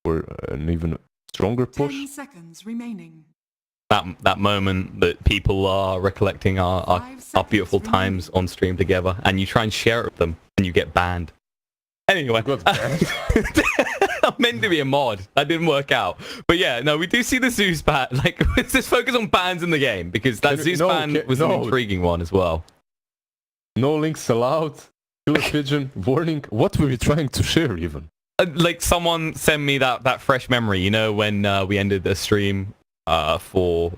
for an even stronger push. 10 seconds remaining. That moment that people are recollecting our beautiful times on stream together, and you try and share it with them, and you get banned. Anyway, I'm meant to be a mod. That didn't work out. But yeah, no, we do see the Zeus ban. Like, let's just focus on bans in the game, because that Zeus ban was an intriguing one as well. No links allowed. Killer pigeon. Warning. What were you trying to share even? Like, someone sent me that fresh memory, you know, when we ended the stream for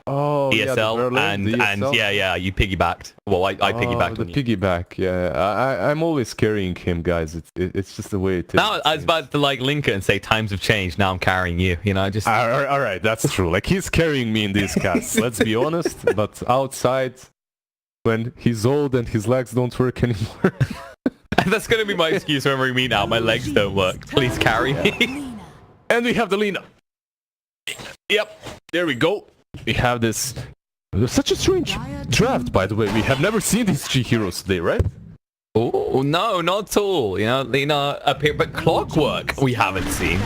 ESL, and yeah, you piggybacked. Well, I piggybacked on you. Piggyback, yeah. I'm always carrying him, guys. It's just the way it is. Now I was about to like link it and say times have changed. Now I'm carrying you. You know, just all right, that's true. Like, he's carrying me in these casts. Let's be honest. But outside, when he's old and his legs don't work anymore. That's gonna be my excuse whenever we meet now. My legs don't work. Please carry me. And we have the Lina. Yep, there we go. We have this. There's such a strange draft, by the way. We have never seen these G heroes today, right? Oh no, not at all. You know, Lina appear, but Clockwork we haven't seen.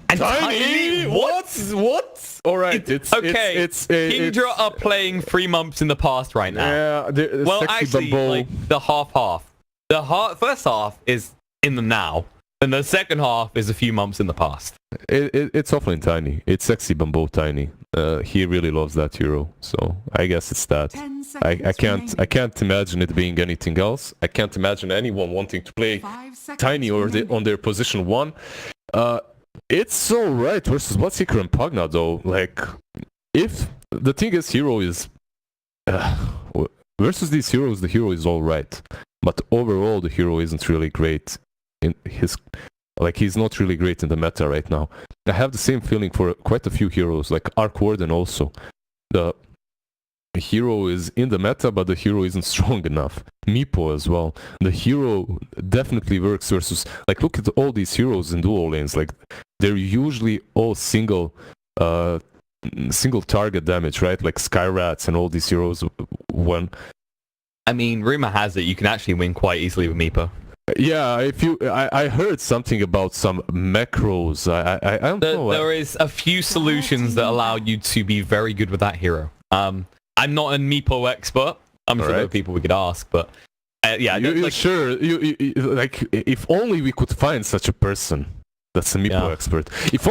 And Tiny? What? All right, it's Kingdra are playing 3 months in the past right now. Yeah, well, actually, like the half. The first half is in the now, and the second half is a few months in the past. It's offline Tiny. It's sexy Bumbo Tiny. He really loves that hero, so I guess it's that. I can't imagine it being anything else. I can't imagine anyone wanting to play Tiny or on their position 1. It's alright versus Bloodseeker and Pugna though. Like, if the thing is, hero is versus these heroes, the hero is alright, but overall the hero isn't really great in his. Like, he's not really great in the meta right now. I have the same feeling for quite a few heroes, like Arc Warden also. The hero is in the meta, but the hero isn't strong enough. Meepo as well. The hero definitely works versus... Like, look at all these heroes in duo lanes. Like, they're usually all single target damage, right? Like Skyrats and all these heroes. I mean, rumor has it you can actually win quite easily with Meepo. Yeah, I heard something about some macros. I don't know. There is a few solutions that allow you to be very good with that hero. I'm not a Meepo expert. I'm sure there are people we could ask, but yeah. Sure. Like, if only we could find such a person that's a Meepo expert. If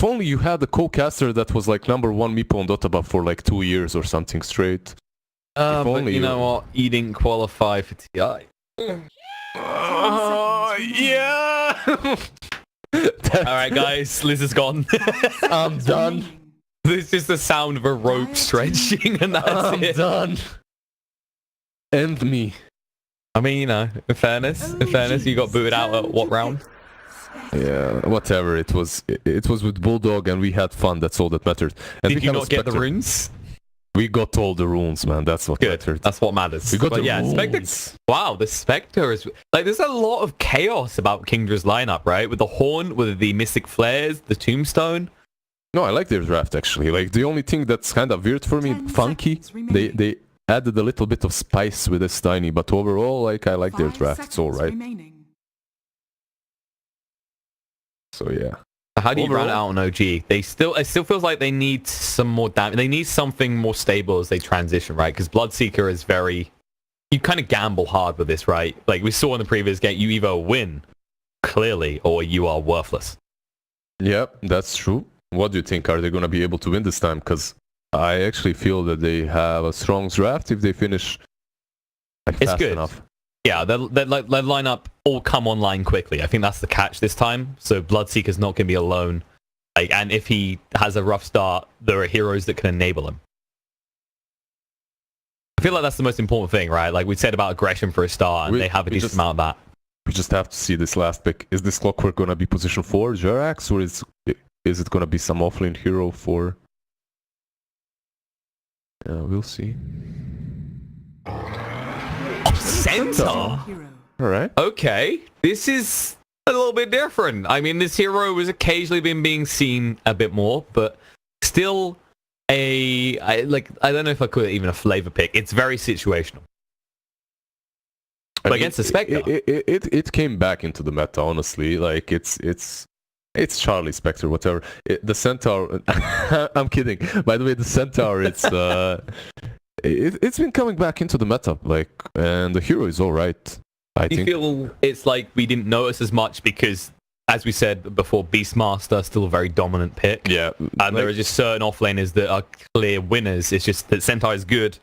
only you had a co-caster that was like number 1 Meepo on Dota but for like 2 years or something straight. But you know what? You didn't qualify for TI. Yeah. Alright guys, Liz is gone. I'm done. This is just the sound of a rope stretching and that's it. I'm done. End me. I mean, you know, in fairness, you got booted out at what round? Yeah, whatever. It was with Bulldog and we had fun. That's all that mattered. And did you not get the runes? We got all the runes, man. That's what mattered. That's what matters. We got the runes. Spectre. Wow, the Spectre is... Like, there's a lot of chaos about Kingdra's lineup, right? With the Horn, with the Mystic Flares, the Tombstone. No, I like their draft, actually. Like, the only thing that's kind of weird for me, funky, they added a little bit of spice with this Tiny, but overall, like, I like their draft. It's alright. So, yeah. How do you run out on OG? It still feels like they need some more damage. They need something more stable as they transition, right? Because Bloodseeker is very... You kind of gamble hard with this, right? Like we saw in the previous game, you either win, clearly, or you are worthless. Yep, that's true. What do you think? Are they going to be able to win this time? Because I actually feel that they have a strong draft if they finish fast enough. Yeah, their lineup all come online quickly. I think that's the catch this time. So Bloodseeker's not going to be alone. Like, and if he has a rough start, there are heroes that can enable him. I feel like that's the most important thing, right? Like we said about aggression for a start, and they have a decent amount of that. We just have to see this last pick. Is this Clockwork going to be position 4, Jerax, or is it going to be some offlane hero for... Yeah, we'll see. Center? Alright. Okay, this is a little bit different. I mean, this hero has occasionally been being seen a bit more, but still I don't know if I call it even a flavor pick. It's very situational. But against the Spectre... It came back into the meta, honestly. Like, it's It's Charlie Spectre, whatever. The Centaur. I'm kidding. By the way, the Centaur. It's been coming back into the meta, like, and the hero is all right. I think. You feel it's like we didn't notice as much because, as we said before, Beastmaster still a very dominant pick. Yeah, and there are just certain offlaners that are clear winners. It's just that Centaur is good.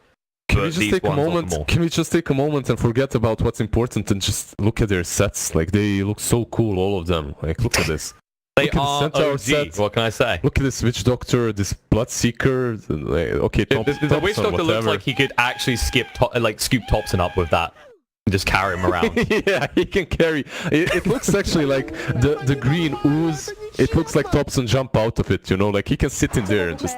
Can we just take a moment? Can we just take a moment and forget about what's important and just look at their sets? Like, they look so cool, all of them. Like, look at this. They are OG. What can I say? Look at this Witch Doctor, this Bloodseeker. Okay, the Witch Doctor looks like he could actually scoop Thompson up with that and just carry him around. Yeah, he can carry. It looks actually like the green ooze. It looks like Thompson jump out of it. You know, like he can sit in there and just.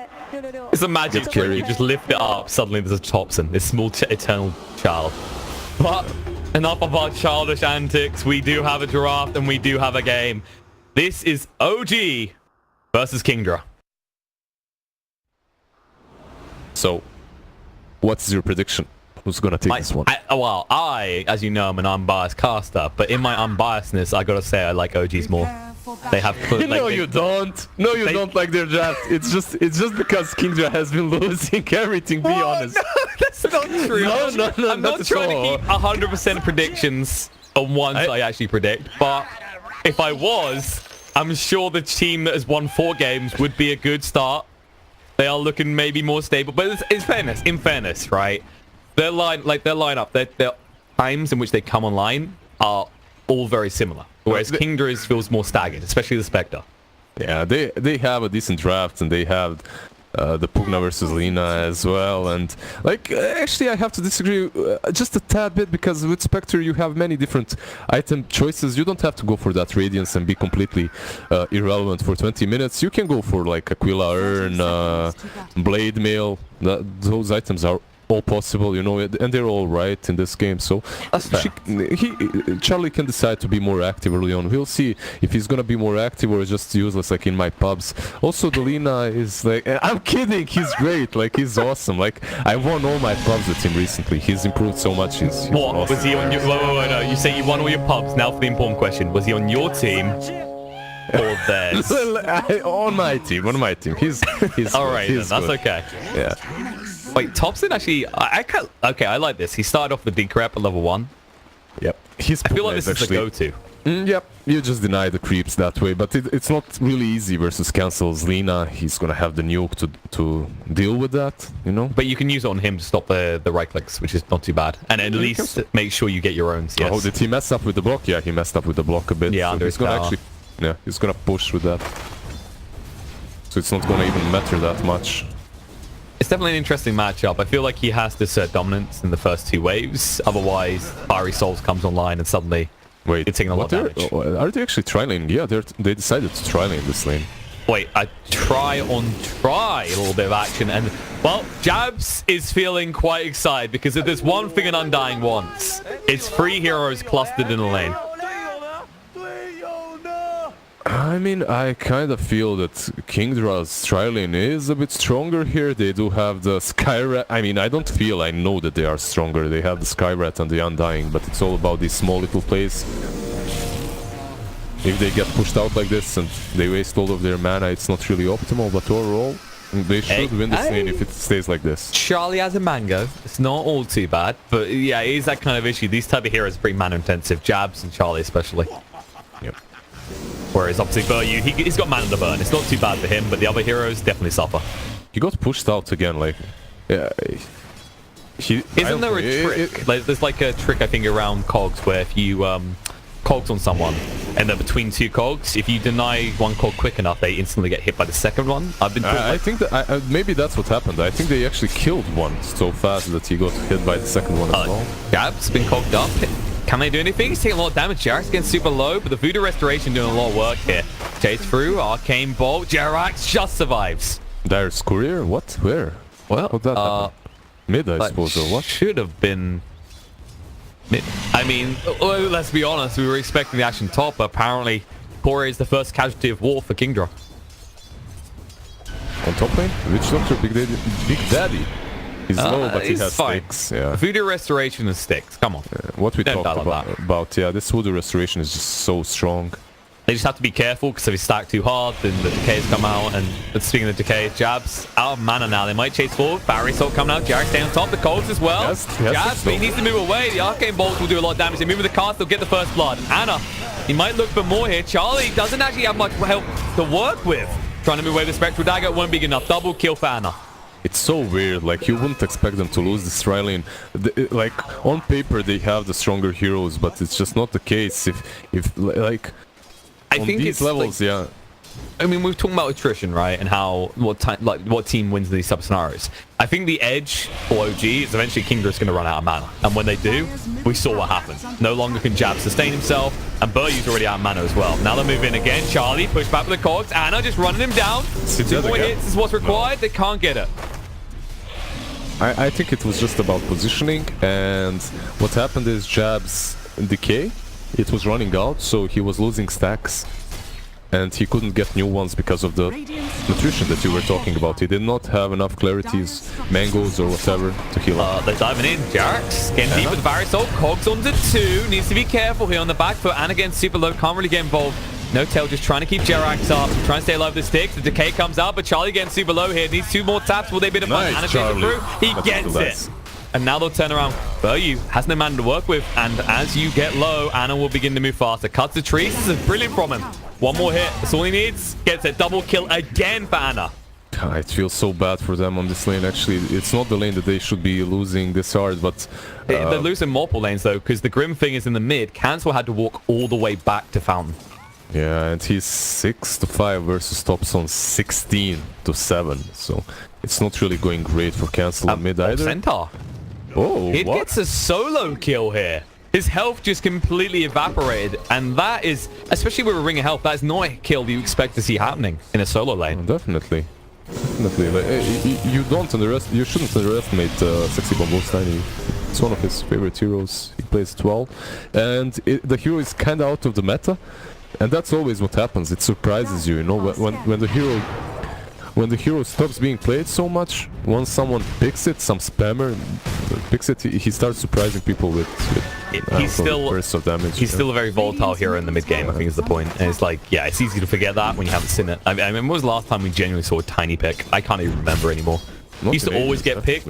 It's a magic trick. You just lift it up. Suddenly there's a Thompson, this small eternal child. But enough of our childish antics. We do have a draft and we do have a game. This is OG versus Kingdra. So, what's your prediction? Who's gonna take this one? Well, as you know, I'm an unbiased caster, but in my unbiasedness, I gotta say I like OGs more. They have. No, you don't. No, you don't like their draft. It's just because Kingdra has been losing everything. Be honest. No, that's not true. No. I'm not trying to keep 100% predictions on ones I actually predict, but if I was, I'm sure the team that has won 4 games would be a good start. They are looking maybe more stable, but in fairness, right? Their lineup, their times in which they come online are all very similar. Whereas Kingdra feels more staggered, especially the Spectre. Yeah, they have a decent draft, and they have the Pugna versus Lina as well. And like, actually, I have to disagree just a tad bit, because with Spectre you have many different item choices. You don't have to go for that Radiance and be completely irrelevant for 20 minutes. You can go for like Aquila Urn, Blade Mail. Those items are all possible, you know, and they're all right in this game. So Charlie can decide to be more active early on. We'll see if he's gonna be more active or just useless, like in my pubs. Also, the Lina is like, I'm kidding, he's great, like he's awesome. Like, I won all my pubs with him recently. He's improved so much. He's what awesome. Was he on your? No. You say you won all your pubs. Now for the important question: was he on your team or theirs? On my team. He's all right. He's then, that's okay. Yeah. Wait, Thompson actually, I like this. He started off with the Decrep at level 1. Yep. I feel like this is the go-to. Yep. You just deny the creeps that way, but it's not really easy versus Cancels Lina. He's gonna have the nuke to deal with that, you know? But you can use it on him to stop the right clicks, which is not too bad. And at least make sure you get your own. Yes. Oh, did he mess up with the block? Yeah, he messed up with the block a bit. Yeah, so he's gonna he's gonna push with that. So it's not gonna even matter that much. It's definitely an interesting matchup. I feel like he has to assert dominance in the first 2 waves. Otherwise, Fiery Souls comes online and suddenly it's taking a lot of damage. Are they actually tri-lane? Yeah, they decided to tri-lane this lane. Wait, a try, a little bit of action. And, well, Jabs is feeling quite excited because if there's one thing an Undying wants, it's 3 heroes clustered in a lane. I mean, I kind of feel that Kingdra's tri-lane is a bit stronger here. They do have the Skyrat. I mean, I know that they are stronger. They have the Skyrat and the Undying, but it's all about these small little plays. If they get pushed out like this and they waste all of their mana, it's not really optimal, but overall, they should win this lane if it stays like this. Charlie has a mango. It's not all too bad, but yeah, it is that kind of issue. These type of heroes are pretty mana intensive. Jabs and Charlie especially. Yep. Whereas obviously Buryu, he's got mana to burn. It's not too bad for him, but the other heroes definitely suffer. He got pushed out again, like... Yeah, Isn't there a trick? There's like a trick, I think, around cogs where if you cogs on someone and they're between 2 cogs, if you deny one cog quick enough, they instantly get hit by the second one. I've been I think that maybe that's what happened. I think they actually killed one so fast that he got hit by the second one as well. Jab's been cogged up. Can they do anything? He's taking a lot of damage. Jarak's getting super low, but the Voodoo Restoration doing a lot of work here. Chase through, Arcane Bolt. Jarak just survives. There's Courier? What? Where? Well, how'd that happen? Mid, I suppose, or what? Should have been mid. I mean, let's be honest. We were expecting the action top, but apparently Courier is the first casualty of war for Kingdra. On top lane? Witch Doctor, Big Daddy. He's low, but he has fine. sticks. Yeah. Voodoo Restoration and sticks. Come on. What we talked about. Yeah, this Voodoo Restoration is just so strong. They just have to be careful because if he stacked too hard, then the decays come out. And speaking of decays, Jabs out of mana now. They might chase forward. Barry Salt coming out. Jarek staying on top. The Colts as well. Yes, Jabs, but he needs to move away. The Arcane Bolts will do a lot of damage. They move with the cast. They'll get the first blood. Anna, he might look for more here. Charlie doesn't actually have much help to work with. Trying to move away the Spectral Dagger won't be enough. Double kill for Anna. It's so weird, like you wouldn't expect them to lose this Tri lane. Like on paper they have the stronger heroes, but it's just not the case. If like I on think these it's levels, like, yeah. I mean, we're talking about attrition, right? And how what team wins these sub scenarios. I think the edge for OG is eventually Kingdra's going to run out of mana, and when they do, we saw what happened. No longer can Jab sustain himself, and Buryu's already out of mana as well. Now they move in again. Charlie push back with the cogs. Anna just running him down. 2 more hits is what's required. They can't get it. I think it was just about positioning, and what happened is Jab's decay, it was running out, so he was losing stacks, and he couldn't get new ones because of the nutrition that you were talking about. He did not have enough clarities, mangoes or whatever to heal up. They're diving in. Jarek's getting deep with the Barry Soul. Cogs onto 2. Needs to be careful here on the back foot. And again, super low. Can't really get involved. No Tail just trying to keep Jerax up. Trying to stay alive with the sticks. The decay comes out, but Charlie getting super low here. Needs 2 more taps. Will they be the fun? Anna takes it through. He gets it. And now they'll turn around. Buryu has no man to work with. And as you get low, Anna will begin to move faster. Cuts the trees. This is brilliant from him. 1 more hit. That's all he needs. Gets a double kill again for Anna. It feels so bad for them on this lane. Actually, it's not the lane that they should be losing this hard, but... They're losing multiple lanes, though, because the Grim thing is in the mid. Cancel had to walk all the way back to Fountain. Yeah, and he's 6-5 versus Topson 16-7. So it's not really going great for Cancel mid either. Centaur. Oh, It gets a solo kill here. His health just completely evaporated, and that is, especially with a ring of health, that is not a kill you expect to see happening in a solo lane. Oh, definitely. Like, you shouldn't underestimate Sexy Bumbo's Tiny. It's one of his favorite heroes. He plays it well, and the hero is kind of out of the meta, and that's always what happens. It surprises you, you know, when the hero stops being played so much. Once someone picks it, some spammer picks it, he starts surprising people with he's still bursts of damage. He's still a very volatile hero in the mid game, I think is the point. And it's like, yeah, it's easy to forget that when you haven't seen it. I mean, when was the last time we genuinely saw a Tiny pick? I can't even remember anymore. He used to always get picked,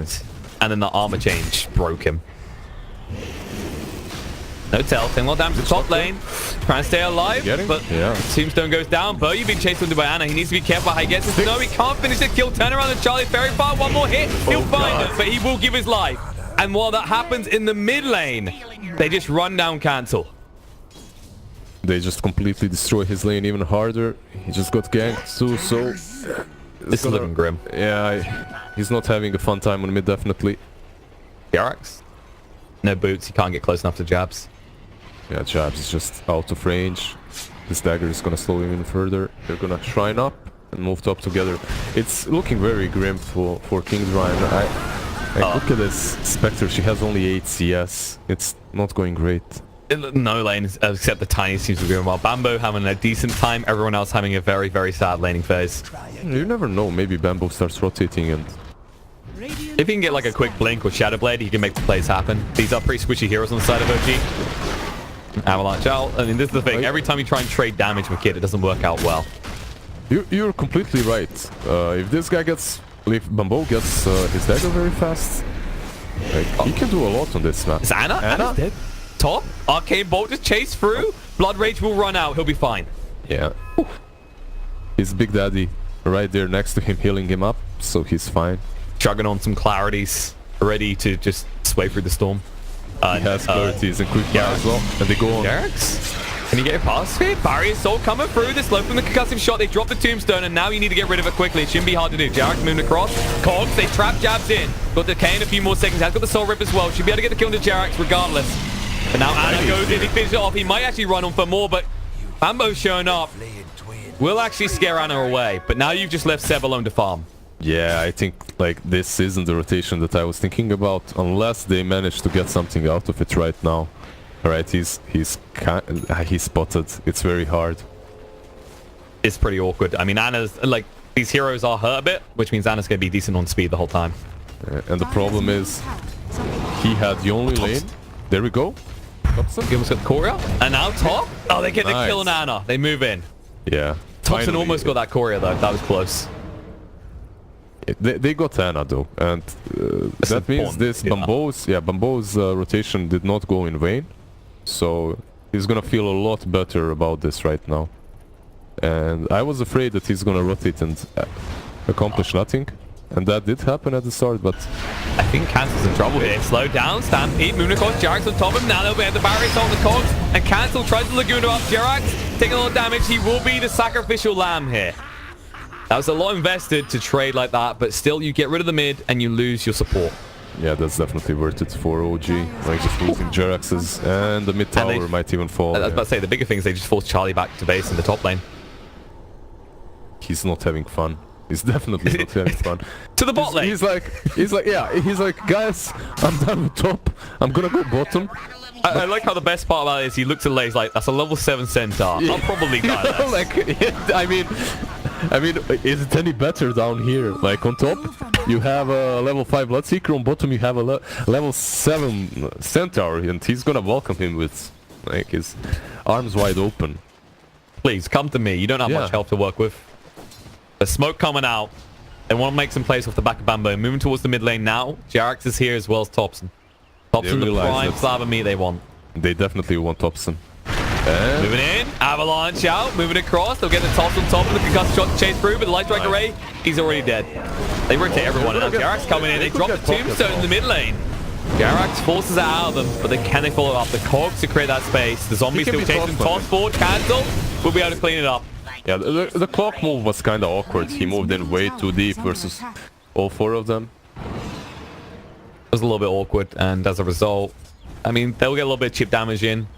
and then the armor change broke him. No Tail, 10 more damage to top lane. Trying to stay alive, but Tombstone goes down. Buryu being chased under by Anna. He needs to be careful how he gets it. No, he can't finish the kill. Turn around and Charlie very far. 1 more hit. He'll find it, but he will give his life. And while that happens in the mid lane, they just run down Cancel. They just completely destroy his lane even harder. He just got ganked too, so... This is looking grim. Yeah, he's not having a fun time on mid, definitely. Jarax? No boots. He can't get close enough to Jabs. Yeah, Jabs is just out of range. This dagger is gonna slow him even further. They're gonna shrine up and move top together. It's looking very grim for Kingdra, and look at this Spectre. She has only 8 CS. It's not going great. No lane except the Tiny seems to be going well. Bambo having a decent time. Everyone else having a very, very sad laning phase. You never know. Maybe Bambo starts rotating, and if he can get like a quick blink or Shadow Blade, he can make the plays happen. These are pretty squishy heroes on the side of OG. Avalanche out. I mean, this is the thing. Every time you try and trade damage with Kid, it doesn't work out well. You're completely right. If this guy if Bambo gets his dagger very fast, he can do a lot on this map. Is Anna? Anna's dead. Top. Arcane Bolt just chased through. Blood Rage will run out. He'll be fine. Yeah. His Big Daddy right there next to him, healing him up, so he's fine. Chugging on some clarities, ready to just sway through the storm. He has clarities and quick fire as well, and they go on. Jarax? Can you get it past here? Barrier Soul coming through. This low from the concussive shot. They drop the Tombstone, and now you need to get rid of it quickly. It shouldn't be hard to do. Jarax moving across. Cogs, they trap Jabs in. Got the K in a few more seconds. Has got the Soul Rip as well. Should be able to get the kill into Jarax regardless. But now Anna goes in. He finishes it off. He might actually run on for more, but Bambo's showing up. Will actually scare Anna away. But now you've just left Seb alone to farm. Yeah, I think like this isn't the rotation that I was thinking about, unless they manage to get something out of it right now. Alright, he's spotted. It's very hard. It's pretty awkward. I mean, Anna's like, these heroes are hurt a bit, which means Anna's gonna be decent on speed the whole time. And the problem is he had the only lane. There we go. He almost got the courier. And now top. Oh, they get the kill on Ana. They move in. Yeah. Thompson almost got that courier though. That was close. They got Ana though, and that means this Bambo's rotation did not go in vain. So he's gonna feel a lot better about this right now. And I was afraid that he's gonna rotate and accomplish nothing. And that did happen at the start, but I think Cancel's in trouble here. Slow down, Stampede, moving across, Jerax on top of him. Now they'll be at the barriers on the cogs. And Cancel tries to Laguna up Jerax, taking a lot of damage. He will be the sacrificial lamb here. That was a lot invested to trade like that, but still you get rid of the mid and you lose your support. Yeah, that's definitely worth it for OG. Like just losing Jerax's and the mid tower might even fall. I was about to say, the bigger thing is they just force Charlie back to base in the top lane. He's not having fun. He's definitely not having fun. To the bot lane. He's like, guys, I'm done with top. I'm gonna go bottom. I like how the best part about it is he looks at Lay, he's like, that's a level 7 centaur. I'll probably die there. Like, I mean, is it any better down here? Like on top, you have a level 5 Bloodseeker. On bottom, you have a level 7 centaur, and he's gonna welcome him with like his arms wide open. Please come to me. You don't have much health to work with. There's smoke coming out. They want to make some plays off the back of Bambo. Moving towards the mid lane now. Jerax is here as well as Thompson. Thompson, the prime slab of meat they want. They definitely want Thompson. Moving in. Avalanche out. Moving across. They'll get the toss on top of the concussive shot to chase through, but the light strike array, he's already dead. They rotate everyone. And now Jerax coming in. They drop the tombstone in the mid lane. Jerax forces it out of them, but they can follow up. The cogs to create that space. The zombies still chasing. Toss forward. Cancel. We'll be able to clean it up. Yeah, the clock move was kind of awkward. He moved in way too deep versus all 4 of them. It was a little bit awkward, and as a result, I mean, they'll get a little bit of chip damage in.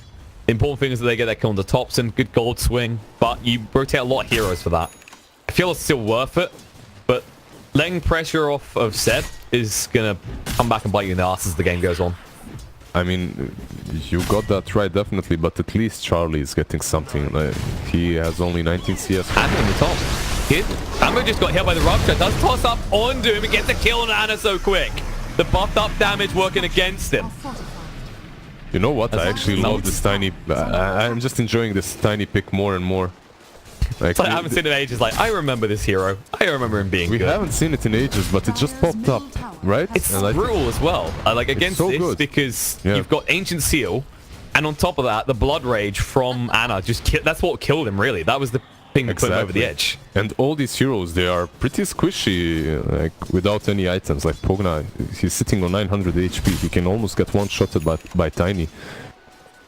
The important thing is that they get that kill on the Thompson. Good gold swing, but you rotate a lot of heroes for that. I feel it's still worth it, but letting pressure off of Seb is going to come back and bite you in the ass as the game goes on. I mean, you got that right, definitely, but at least Charlie is getting something. He has only 19 CS. Ana on the top. Hit. Bambo just got hit by the rupture. Does toss up onto him and gets a kill on Ana so quick. The buffed up damage working against him. You know what? I actually love this tiny... I'm just enjoying this tiny pick more and more. Like, I haven't seen it in ages. Like, I remember this hero. I remember him being good. We haven't seen it in ages, but it just popped up, right? It's brutal as well. Like against so this good. Because you've got Ancient Seal, and on top of that, the Blood Rage from Ana. That's what killed him, really. That was the thing that put him over the edge. And all these heroes, they are pretty squishy, like without any items. Like Pogna, he's sitting on 900 HP. He can almost get one-shotted by Tiny.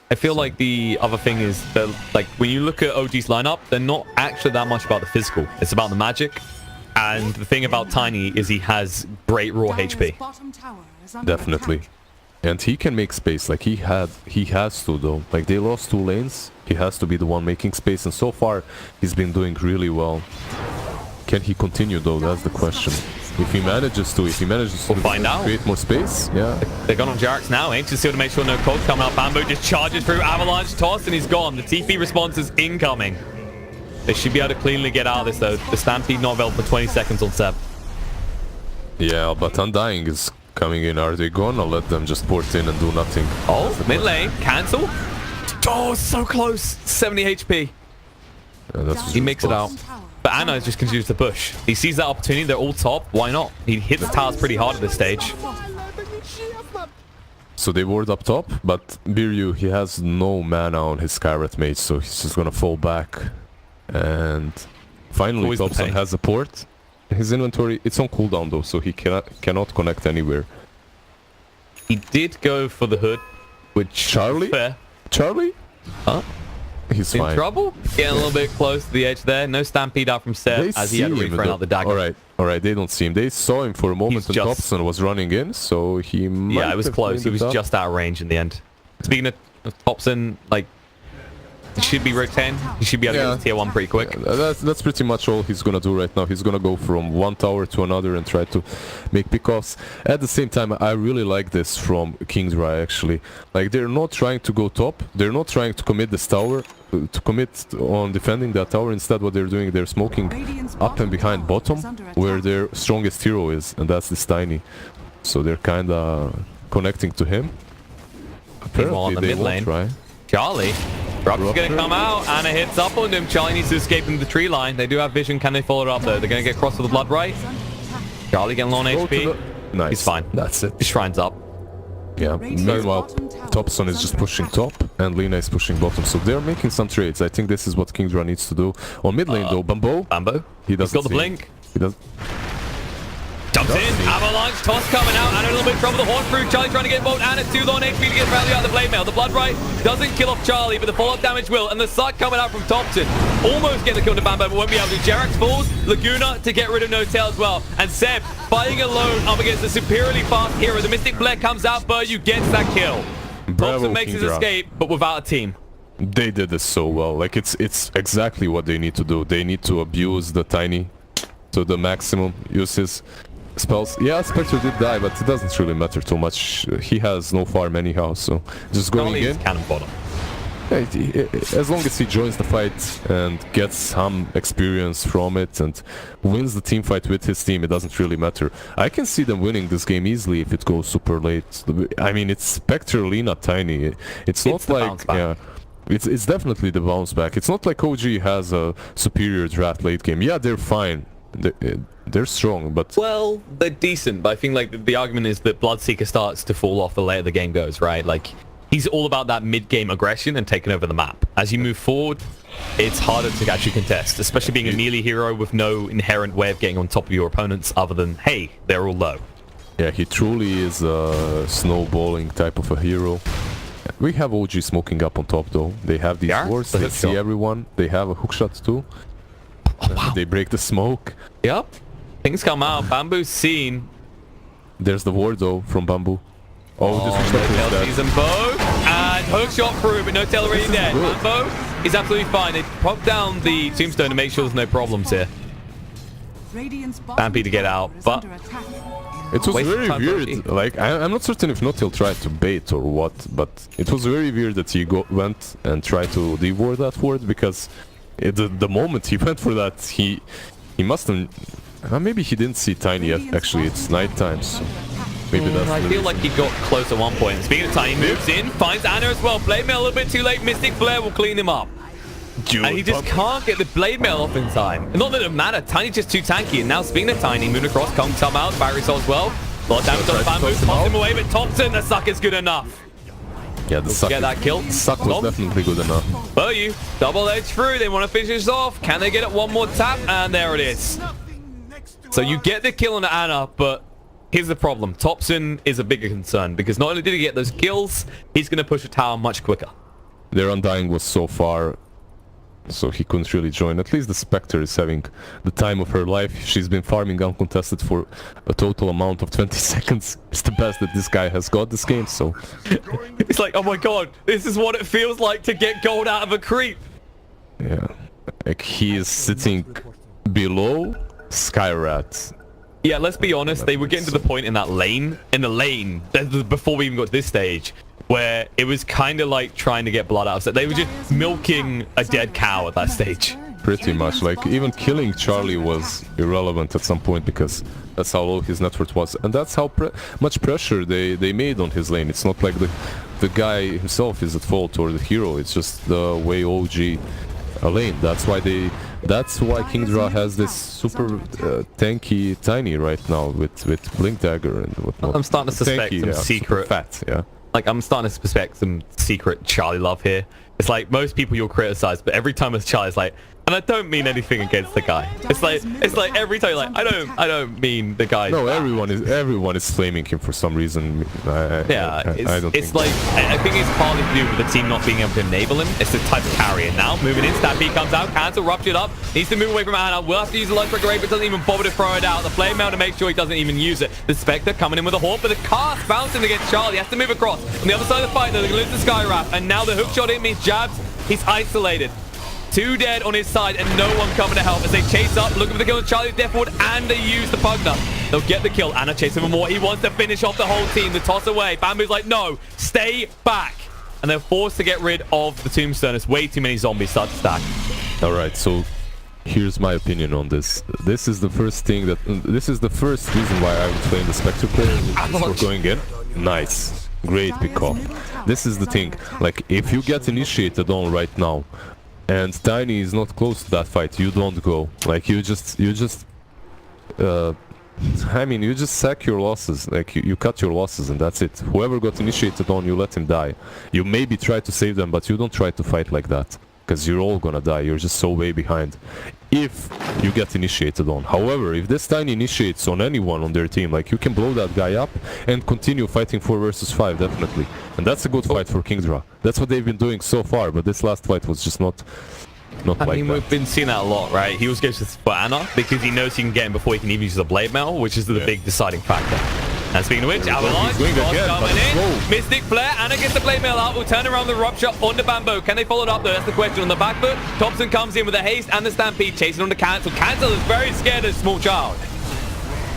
I feel like the other thing is that, like, when you look at OG's lineup, they're not actually that much about the physical. It's about the magic. And the thing about Tiny is he has great raw HP. Definitely. And he can make space. Like, he has to, though. Like, they lost 2 lanes. He has to be the one making space. And so far, he's been doing really well. Can he continue, though? That's the question. If he manages to, find out. Create more space, yeah. They're gone on Jerax now. Ancient Seal to make sure no cold come out. Bambo just charges through Avalanche toss and he's gone. The TP response is incoming. They should be able to cleanly get out of this though. The Stampede not available for 20 seconds on Seb. Yeah, but Undying is coming in. Are they gonna let them just port in and do nothing? Oh, mid lane. Cancel. Oh, so close. 70 HP. Yeah, he makes it out. But Ana just continues to push. He sees that opportunity. They're all top. Why not? He hits towers pretty hard at this stage. So they ward up top, but Biryu, he has no mana on his Skyrat mage, so he's just gonna fall back. And finally, Thompson has a port. His inventory, it's on cooldown though, so he cannot connect anywhere. He did go for the hood, which Charlie? Fair. Charlie? Huh? He's fine. In trouble? Getting a little bit close to the edge there. No Stampede out from Seb as he had to refrain out the dagger. Alright, they don't see him. They saw him for a moment and Thompson was running in, so he might Yeah, it was close. He was just out of range in the end. Speaking of Thompson, like, he should be row 10. He should be able to get to tier 1 pretty quick. Yeah, that's pretty much all he's gonna do right now. He's gonna go from one tower to another and try to make pickoffs. At the same time, I really like this from Kingdra actually. Like, they're not trying to go top. They're not trying to commit this tower, to commit on defending that tower. Instead, what they're doing, they're smoking up and behind bottom, where their strongest hero is, and that's this Tiny. So they're kinda connecting to him. Meanwhile, on the mid lane, Charlie. Rupture's going to come out. Anna hits up on him. Charlie needs to escape into the tree line. They do have vision. Can they follow it up, though? They're going to get crossed with the blood right. Charlie getting low on HP. Nice. He's fine. That's it. His shrine's up. Yeah. Meanwhile, Thompson is just pushing top, and Lina is pushing bottom. So they're making some trades. I think this is what Kingdra needs to do. On mid lane, though, Bambo. He's got the blink. He does. Jumps in, avalanche, toss coming out, and a little bit of trouble. The horn through. Charlie trying to get involved, and it's too low on HP to get value out of the blade mail. The blood right doesn't kill off Charlie, but the follow-up damage will. And the suck coming out from Thompson. Almost getting the kill to Bambo, but won't be able to. Jerax falls, Laguna to get rid of No Tail as well. And Seb fighting alone up against a superiorly fast hero. The Mystic Flare comes out, Buryu gets that kill. Thompson makes his escape, but without a team. They did this so well. Like, it's exactly what they need to do. They need to abuse the Tiny to the maximum, use his spells. Yeah, Spectre did die, but it doesn't really matter too much. He has no farm anyhow, so just going in. Cannon bottom. Yeah, as long as he joins the fight and gets some experience from it and wins the team fight with his team, it doesn't really matter. I can see them winning this game easily if it goes super late. I mean, it's Spectre, Lina, Tiny. It's not like, yeah, it's definitely the bounce back. It's not like OG has a superior draft late game. Yeah, they're fine. They're strong, but... Well, they're decent, but I think like the argument is that Bloodseeker starts to fall off the later the game goes, right? Like, he's all about that mid-game aggression and taking over the map. As you move forward, it's harder to actually contest, especially being a melee hero with no inherent way of getting on top of your opponents other than, hey, they're all low. Yeah, he truly is a snowballing type of a hero. We have OG smoking up on top, though. They have these wards, they see everyone. They have a hookshot, too. Oh, wow. They break the smoke. Yep. Things come out. Bamboo's seen. There's the ward though from Bamboo. Oh, this is No Tail sees them both. And hookshot through, but No Tail already dead. Bambo is absolutely fine. They pop down the tombstone to make sure there's no problems here. Bampy to get out, but it was very weird. Like, I'm not certain if No Tail tried to bait or what, but it was very weird that he went and tried to devour that ward, because the moment he went for that, he mustn't. Maybe he didn't see Tiny yet. Actually, it's nighttime, so maybe that's. I feel like he got close at one point. Speaking of Tiny, moves in, finds Anna as well. Blade Mail a little bit too late. Mystic Flare will clean him up. And he just can't get the Blade Mail off in time. Not that it matters. Tiny's just too tanky. And now speaking of Tiny, moving across, comes come out. Barry Soul as well. A lot of damage on Bamboo. Toss him away, but Thompson, the suck is good enough. Yeah, the suck. Get that kill. Suck was definitely good enough. Buryu, double edge through. They want to finish this off. Can they get it one more tap? And there it is. So you get the kill on Anna, but here's the problem. Thompson is a bigger concern, because not only did he get those kills, he's going to push a tower much quicker. Their Undying was so far, so he couldn't really join. At least the Spectre is having the time of her life. She's been farming uncontested for a total amount of 20 seconds. It's the best that this guy has got this game, so... It's like, oh my god, this is what it feels like to get gold out of a creep. Yeah, like he is sitting below Skyrat. Yeah, let's be honest, they were getting to the point in the lane, before we even got to this stage, where it was kind of like trying to get blood out. So they were just milking a dead cow at that stage. Pretty much. Like, even killing Charlie was irrelevant at some point, because that's how low his net worth was. And that's how much pressure they made on his lane. It's not like the guy himself is at fault, or the hero. It's just the way OG lane. That's why Kingdra has this super tanky Tiny right now with Blink Dagger and whatnot. I'm starting to suspect some secret fat, yeah. Like, I'm starting to suspect some secret Charlie love here. It's like, most people you'll criticize, but every time it's Charlie's like, and I don't mean anything against the guy. It's like every time you're like, I don't mean the guy. No, everyone is flaming him for some reason. I don't think I think it's partly to do with the team not being able to enable him. It's the type of carry. And now moving in, Stampede comes out, cancel, ruptured up, needs to move away from Anna. Will have to use the Lunchbreaker Ray, but doesn't even bother to throw it out. The Flame Mail to make sure he doesn't even use it. The Spectre coming in with a haunt, but the cast bouncing against Charlie. He has to move across. On the other side of the fight, they're going to lose the Sky Wrap, and now the hook shot in means jabs. He's isolated. 2 dead on his side and no one coming to help as they chase up, looking for the kill on Charlie's Death Ward, and they use the Pugna. They'll get the kill. Anna chasing for more. He wants to finish off the whole team. The toss away. Bamboo's like, no, stay back. And they're forced to get rid of the Tombstone as way too many zombies start to stack. All right, so here's my opinion on this. This is the first reason why I would play in the Spectre player for going in. Nice. great pick off. This is the thing, like if you get initiated on right now and Tiny is not close to that fight, you don't go. Like you just I mean, you just sack your losses, like you cut your losses and that's it. Whoever got initiated on, you let him die. You maybe try to save them, but you don't try to fight like that, because you're all gonna die, you're just so way behind if you get initiated on. However, if this Tiny initiates on anyone on their team, like you can blow that guy up and continue fighting 4 versus 5, definitely. And that's a good fight for Kingdra. That's what they've been doing so far, but this last fight was just not I mean, we've been seeing that a lot, right? He always goes for Ana because he knows he can get him before he can even use the blade mail, which is the big deciding factor. And speaking of which, Avalanche coming in. Mystic Flare, Ana gets the blade mail out, will turn around the rupture on the Bamboo. Can they follow it up though? That's the question. On the back foot, Thompson comes in with a haste and the stampede, chasing on the Cancel. Cancel is very scared of a small child.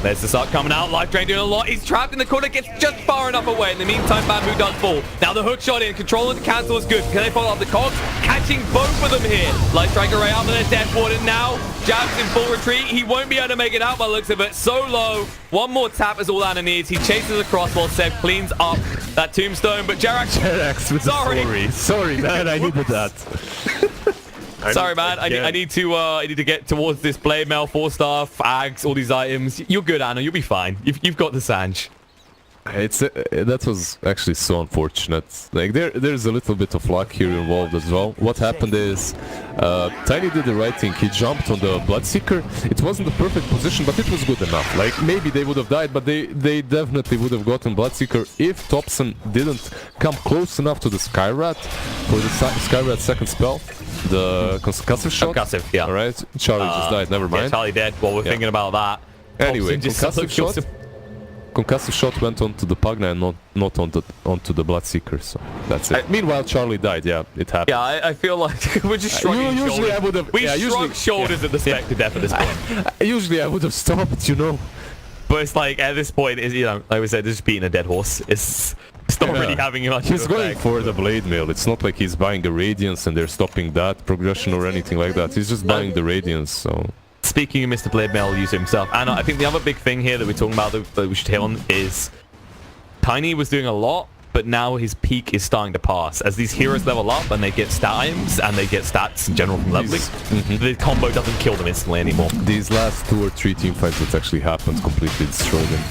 There's the suck coming out, Life Drain doing a lot. He's trapped in the corner, gets just far enough away. In the meantime, Bamboo does fall. Now the hook shot in, controlling the Cancel is good. Can they follow up the cogs? Catching both of them here. Light Striker right out of their Death Warden now. Jabs in full retreat. He won't be able to make it out by the looks of it. So low. One more tap is all Ana needs. He chases across while Seb cleans up that tombstone. But Jerax with sorry man, I needed that. Sorry, man. I need to get towards this blade mail, 4-star, fags, all these items. You're good, Ana. You'll be fine. You've got the Sanj. That was actually so unfortunate. Like there's a little bit of luck here involved as well. What happened is Tiny did the right thing. He jumped on the Bloodseeker. It wasn't the perfect position, but it was good enough. Like maybe they would have died, but they definitely would have gotten Bloodseeker if Thompson didn't come close enough to the Skyrat for the Skyrat's second spell. The concussive shot? Concussive, yeah. Alright, Charlie just died, never mind. Yeah, Charlie dead. Well, we're thinking about that. Anyway, concussive shot went onto the Pugna and not onto the Bloodseeker, so that's it. Meanwhile, Charlie died, yeah, it happened. Yeah, I feel like we're just shrugging usually shoulders. We shrug shoulders at the Spectre death at this point. Usually I would have stopped, you know. But it's like, at this point, you know, like we said, just beating a dead horse. It's not really having much He's of an going effect. for the blade mail. It's not like he's buying a Radiance and they're stopping that progression or anything like that. He's just buying the Radiance, so... Speaking of Mr. Blade Mail user himself, and I think the other big thing here that we're talking about that we should hit on is Tiny was doing a lot, but now his peak is starting to pass. As these heroes level up and they get stat items and they get stats in general from leveling, the combo doesn't kill them instantly anymore. These last 2 or 3 team fights that actually happened completely destroyed him.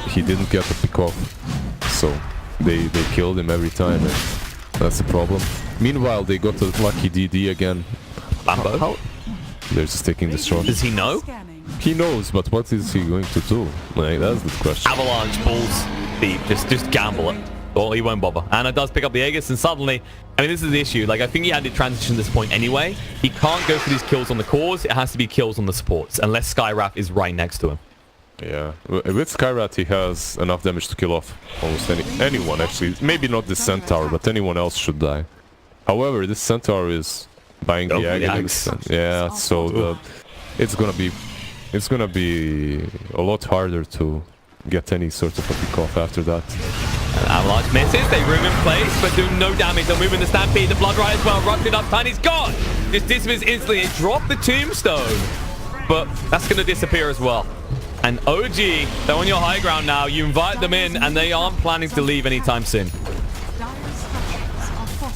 He didn't get the pick off, so they killed him every time, and that's the problem. Meanwhile, they got a lucky DD again. Lambo? They're just taking the shot. Does he know? He knows, but what is he going to do? Like, that's the question. Avalanche, balls deep, just gamble it. Well, he won't bother. Ana does pick up the Aegis, and suddenly, I mean, this is the issue. Like, I think he had to transition this point anyway. He can't go for these kills on the cores. It has to be kills on the supports, unless Skywrath is right next to him. Yeah, with Skyrat he has enough damage to kill off almost anyone, actually. Maybe not the Centaur, but anyone else should die. However, this Centaur is buying the Aegis. Yeah, so it's gonna be a lot harder to get any sort of a pick off after that. And Avalanche misses, they room in place, but do no damage. They'll move in the Stampede, the Blood Riot as well, ruptured up, Tiny's gone! Just dismisses instantly, it dropped the Tombstone, but that's gonna disappear as well. And OG, they're on your high ground now, you invite them in, and they aren't planning to leave anytime soon.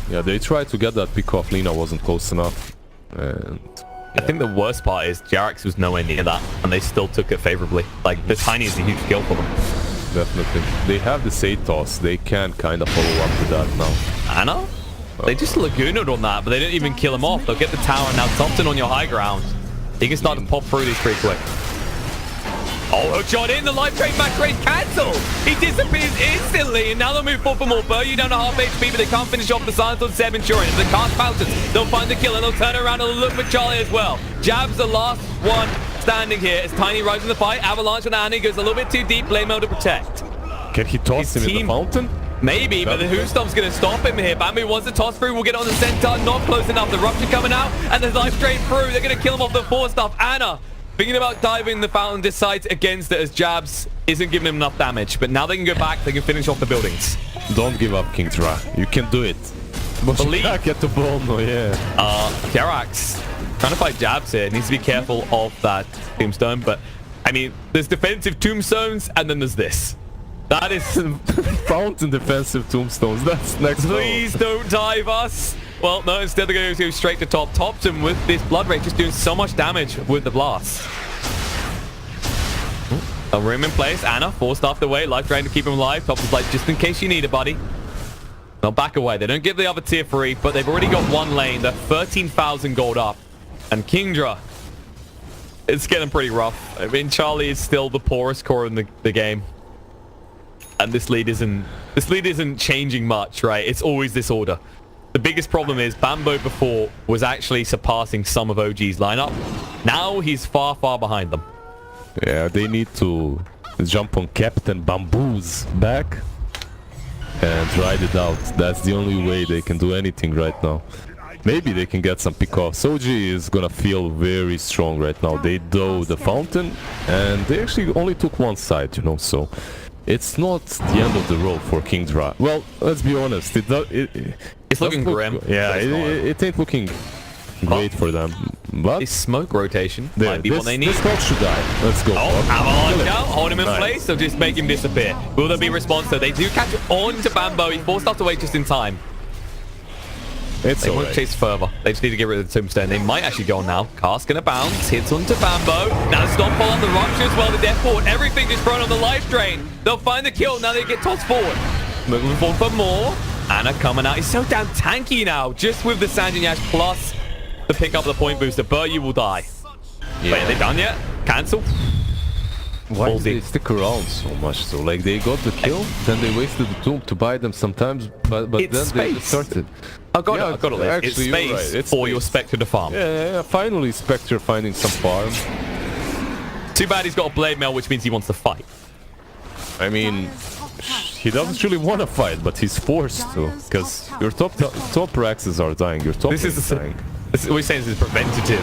Yeah, they tried to get that pick off, Lina wasn't close enough. And I think the worst part is Jerax was nowhere near that, and they still took it favorably. Like, the Tiny is a huge kill for them. Definitely. They have the Sade toss, they can kind of follow up with that now. Ana? They just Lagooned on that, but they didn't even kill him off. They'll get the tower, now Thompson on your high ground. He can start to pop through these pretty quick. Oh, hook shot in, the life train match race cancelled. He disappears instantly, and now they'll move forward for more. Buryu down to half HP, but they can't finish off the silence on Seb and Turin. If they can't fountains, they'll find the kill, and they'll turn around and look for Charlie as well. Jab's the last one standing here as Tiny rises in the fight. Avalanche and Annie goes a little bit too deep, blame mail to protect. Can he toss him in the fountain? Maybe, but the Whostomp's going to stop him here. Bamboo wants to toss through. We'll get on the Centaur. Not close enough. The Rupture coming out, and there's life straight through. They're going to kill him off the 4-stuff. Ana, thinking about diving in the fountain, decides against it as Jabs isn't giving him enough damage. But now they can go back. They can finish off the buildings. Don't give up, Kingdra. You can do it. Believe. Get the ball, no, yeah. Jerax trying to fight Jabs here. Needs to be careful of that Tombstone. But, I mean, there's defensive Tombstones, and then there's this. That is Fountain defensive tombstones. That's next level. Please don't dive us. Well, no, instead they're going to go straight to top. Topton with this blood rage just doing so much damage with the blast. A room in place. Anna forced off the way. Life trying to keep him alive. Topton's like, just in case you need it, buddy. They'll back away. They don't give the other tier 3, but they've already got one lane. They're 13,000 gold up. And Kingdra, it's getting pretty rough. I mean, Charlie is still the poorest core in the game. And this lead isn't changing much, right? It's always this order. The biggest problem is Bambo before was actually surpassing some of OG's lineup. Now he's far, far behind them. Yeah, they need to jump on Captain Bamboo's back and ride it out. That's the only way they can do anything right now. Maybe they can get some pick-offs. OG is gonna feel very strong right now. They do the fountain and they actually only took one side, you know, so it's not the end of the road for Kingdra. Well, let's be honest, It's looking grim. Yeah, it ain't looking great for them. But this smoke rotation might be what they need. This dog should die. Let's go. Oh, avalanche out. Hold him in place. They'll just make him disappear. Will there be a response though? They do catch on to Bambo. He forced off the way just in time. They won't chase further. They just need to get rid of the tombstone. They might actually go on now. Cast gonna bounce. Hits onto Bambo. Now the stop pull on the rupture as well. The death forward. Everything just thrown on the life drain. They'll find the kill. Now they get tossed forward. Moving forward for more. Anna coming out. He's so damn tanky now. Just with the Sanjin Yash plus to pick up the point booster. Buryu will die. Yeah. Wait, are they done yet? Cancel. Why do they stick around so much? So like they got the kill, then they wasted the tomb to buy them sometimes, but then they started. I got it. Actually, it's space right. It's for space. your Spectre to farm. Yeah, finally Spectre finding some farm. Too bad he's got a blade mail, which means he wants to fight. I mean, he doesn't really want to fight, but he's forced to, because your top Raxes are dying. Your top is dying. We're saying this is preventative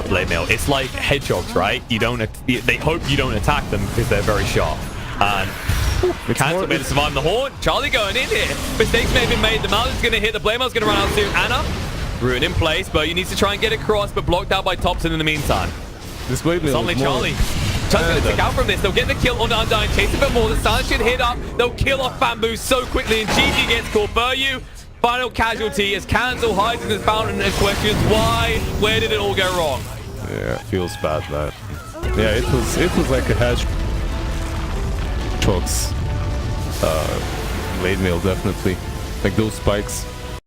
blade mail. It's like hedgehogs, right? They hope you don't attack them because they're very sharp. And Cancel made to survive the horde. Charlie going in here. Mistakes may have been made. The Mallet's going to hit. The blade mail's going to run out soon. Anna, ruin in place, but you need to try and get across, but blocked out by Topson in the meantime. This blade mail Suddenly Charlie. Charlie's going to take out from this. They'll get the kill on Undying. Chase a bit more. The silence should hit up. They'll kill off Bamboo so quickly, and GG gets caught. Buryu, final casualty as Cancel hides in this fountain and questions why, where did it all go wrong? Yeah, feels bad, man. Yeah, it was like a hedgehog's blade mail, definitely. Like those spikes.